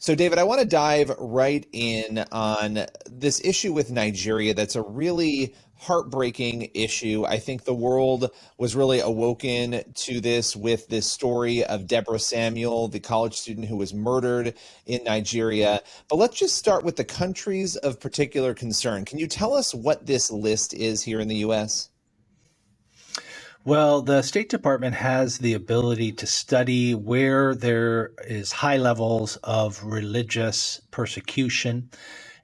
So, David, I want to dive right in on this issue with Nigeria that's a really heartbreaking issue. I think the world was really awoken to this with this story of Deborah Samuel, the college student who was murdered in Nigeria. But let's just start with the countries of particular concern. Can you tell us what this list is here in the U.S.? Well, the State Department has the ability to study where there is high levels of religious persecution.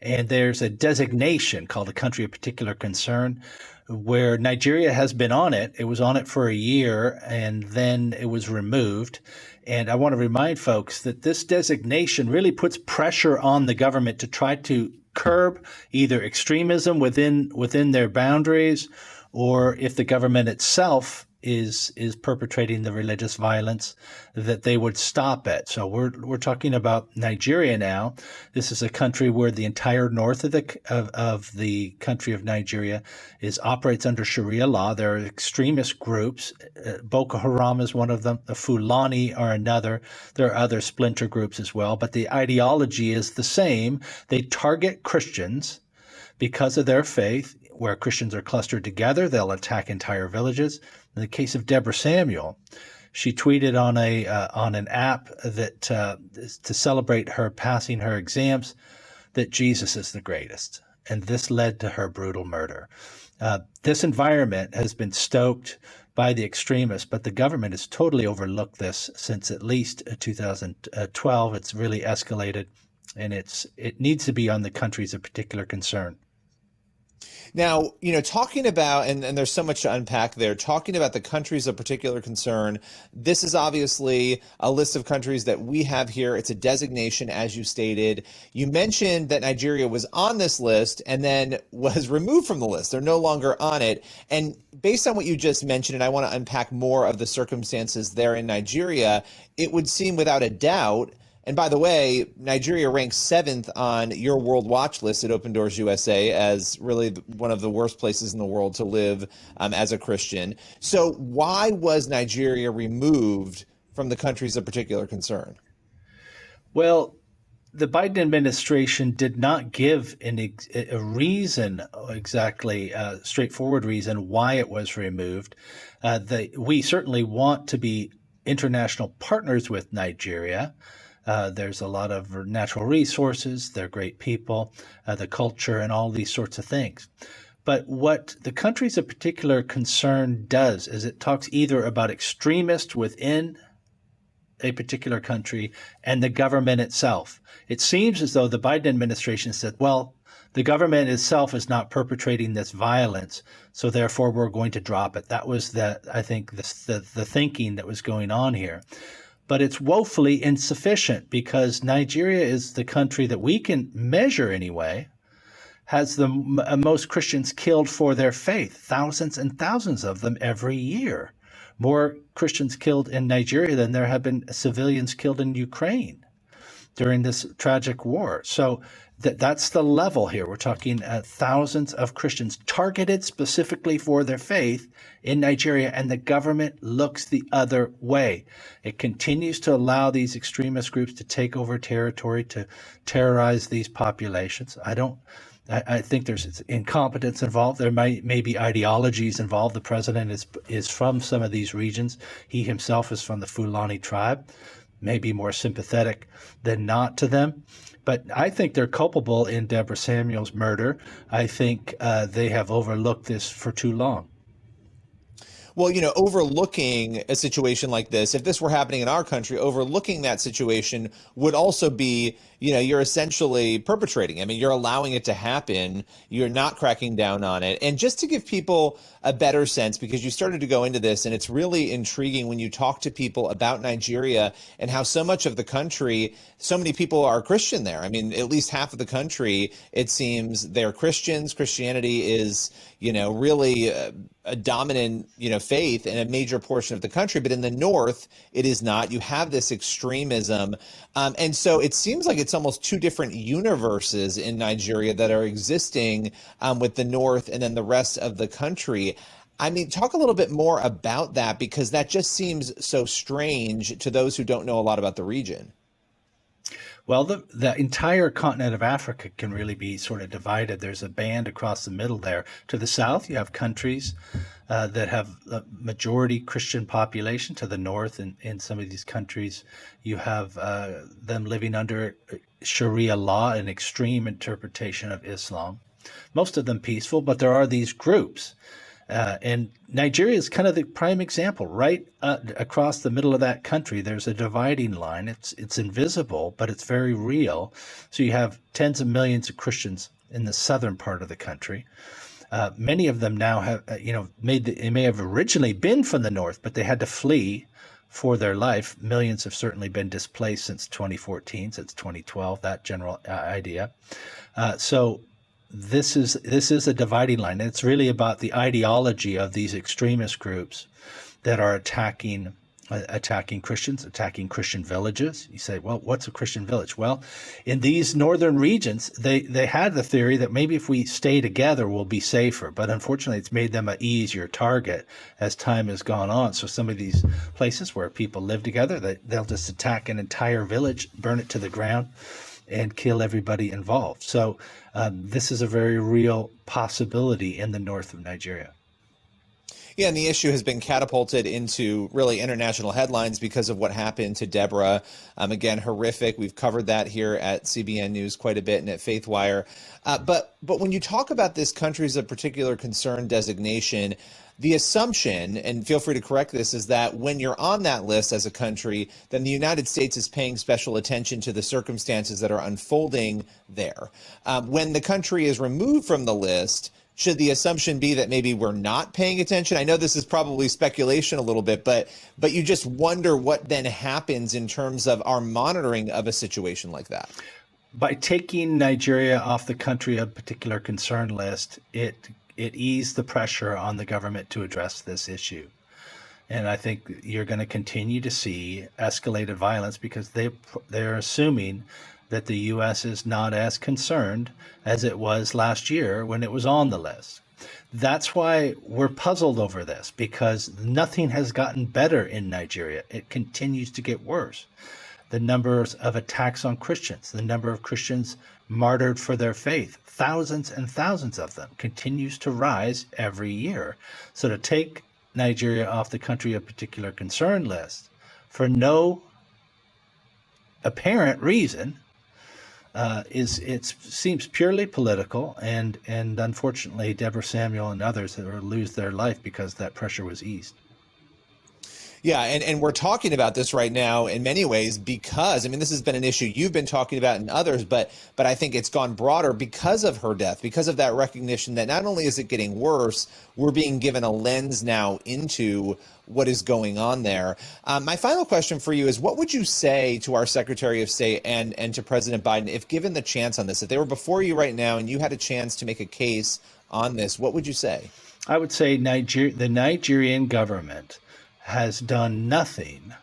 And there's a designation called a country of particular concern where Nigeria has been on it. It was on it for a year and then it was removed. And I want to remind folks that this designation really puts pressure on the government to try to curb either extremism within their boundaries, or if the government itself is perpetrating the religious violence, that they would stop it. So we're talking about Nigeria now. This is a country where the entire north of the country of Nigeria operates under Sharia law. There are extremist groups. Boko Haram is one of them. The Fulani are another. There are other splinter groups as well, but the ideology is the same. They target Christians because of their faith. Where Christians are clustered together, they'll attack entire villages. In the case of Deborah Samuel, she tweeted on an app that to celebrate her passing her exams, that Jesus is the greatest, and this led to her brutal murder. This environment has been stoked by the extremists, but the government has totally overlooked this since at least 2012. It's really escalated, and it needs to be on the countries of particular concern. Now, talking about, and there's so much to unpack there, talking about the countries of particular concern, this is obviously a list of countries that we have here. It's a designation, as you stated. You mentioned that Nigeria was on this list and then was removed from the list. They're no longer on it. And based on what you just mentioned, and I want to unpack more of the circumstances there in Nigeria, it would seem without a doubt. And by the way, Nigeria ranks 7th on your World Watch list at Open Doors USA as really one of the worst places in the world to live as a Christian. So why was Nigeria removed from the countries of particular concern? Well, the Biden administration did not give a reason, exactly a straightforward reason why it was removed. We certainly want to be international partners with Nigeria. There's a lot of natural resources. They're great people, the culture, and all these sorts of things. But what the countries of particular concern does is it talks either about extremists within a particular country and the government itself. It seems as though the Biden administration said, well, the government itself is not perpetrating this violence, so therefore we're going to drop it. That was I think the thinking that was going on here. But it's woefully insufficient because Nigeria is the country that we can measure anyway, has the most Christians killed for their faith, thousands and thousands of them every year. More Christians killed in Nigeria than there have been civilians killed in Ukraine during this tragic war. So that's the level here. We're talking thousands of Christians targeted specifically for their faith in Nigeria, and the government looks the other way. It continues to allow these extremist groups to take over territory, to terrorize these populations. I think there's incompetence involved. There may be ideologies involved. The president is from some of these regions. He himself is from the Fulani tribe, maybe more sympathetic than not to them. But I think they're culpable in Deborah Samuel's murder. I think they have overlooked this for too long. Well, overlooking a situation like this, if this were happening in our country, overlooking that situation would also be, you're essentially perpetrating. I mean, you're allowing it to happen. You're not cracking down on it. And just to give people a better sense, because you started to go into this, and it's really intriguing when you talk to people about Nigeria and how so much of the country, so many people are Christian there. I mean, at least half of the country, it seems they're Christians. Christianity is, really a dominant, faith in a major portion of the country. But in the north, it is not. You have this extremism. And so it seems like it's almost two different universes in Nigeria that are existing with the north and then the rest of the country. I mean, talk a little bit more about that, because that just seems so strange to those who don't know a lot about the region. Well, the entire continent of Africa can really be sort of divided. There's a band across the middle there. To the south, you have countries that have a majority Christian population. To the north, in some of these countries, you have them living under Sharia law, an extreme interpretation of Islam. Most of them peaceful, but there are these groups. And Nigeria is kind of the prime example. Right across the middle of that country, there's a dividing line. It's invisible, but it's very real. So you have tens of millions of Christians in the southern part of the country. Many of them now have, they may have originally been from the north, but they had to flee for their life. Millions have certainly been displaced since 2014, since 2012, that general idea. So this is a dividing line. It's really about the ideology of these extremist groups that are attacking Christians, attacking Christian villages. You say, well, what's a Christian village? Well, in these northern regions, they had the theory that maybe if we stay together, we'll be safer. But unfortunately, it's made them an easier target as time has gone on. So some of these places where people live together, they'll just attack an entire village, burn it to the ground, and kill everybody involved. So this is a very real possibility in the north of Nigeria. Yeah, and the issue has been catapulted into really international headlines because of what happened to Deborah. Again, horrific. We've covered that here at CBN News quite a bit and at Faithwire. But when you talk about this countries of particular concern designation, the assumption, and feel free to correct this, is that when you're on that list as a country, then the United States is paying special attention to the circumstances that are unfolding there. When the country is removed from the list, should the assumption be that maybe we're not paying attention? I know this is probably speculation a little bit, but you just wonder what then happens in terms of our monitoring of a situation like that. By taking Nigeria off the country of particular concern list, it eased the pressure on the government to address this issue. And I think you're going to continue to see escalated violence because they're assuming that the U.S. is not as concerned as it was last year when it was on the list. That's why we're puzzled over this, because nothing has gotten better in Nigeria. It continues to get worse. The numbers of attacks on Christians, the number of Christians martyred for their faith, thousands and thousands of them, continues to rise every year. So to take Nigeria off the country of particular concern list for no apparent reason it seems purely political, and unfortunately Deborah Samuel and others will lose their life because that pressure was eased. Yeah, and we're talking about this right now in many ways because, I mean, this has been an issue you've been talking about and others, but I think it's gone broader because of her death, because of that recognition that not only is it getting worse, we're being given a lens now into what is going on there. My final question for you is, what would you say to our Secretary of State and to President Biden if given the chance on this? If they were before you right now and you had a chance to make a case on this, what would you say? I would say the Nigerian government has done nothing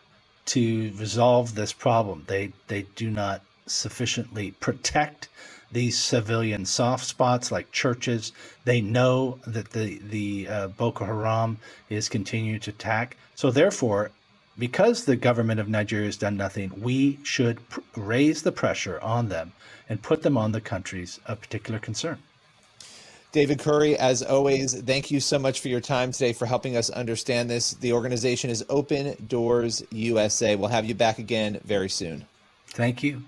to resolve this problem. They do not sufficiently protect these civilian soft spots like churches. They know that the Boko Haram is continuing to attack. So therefore, because the government of Nigeria has done nothing, we should raise the pressure on them and put them on the countries of particular concern. David Curry, as always, thank you so much for your time today, for helping us understand this. The organization is Open Doors USA. We'll have you back again very soon. Thank you.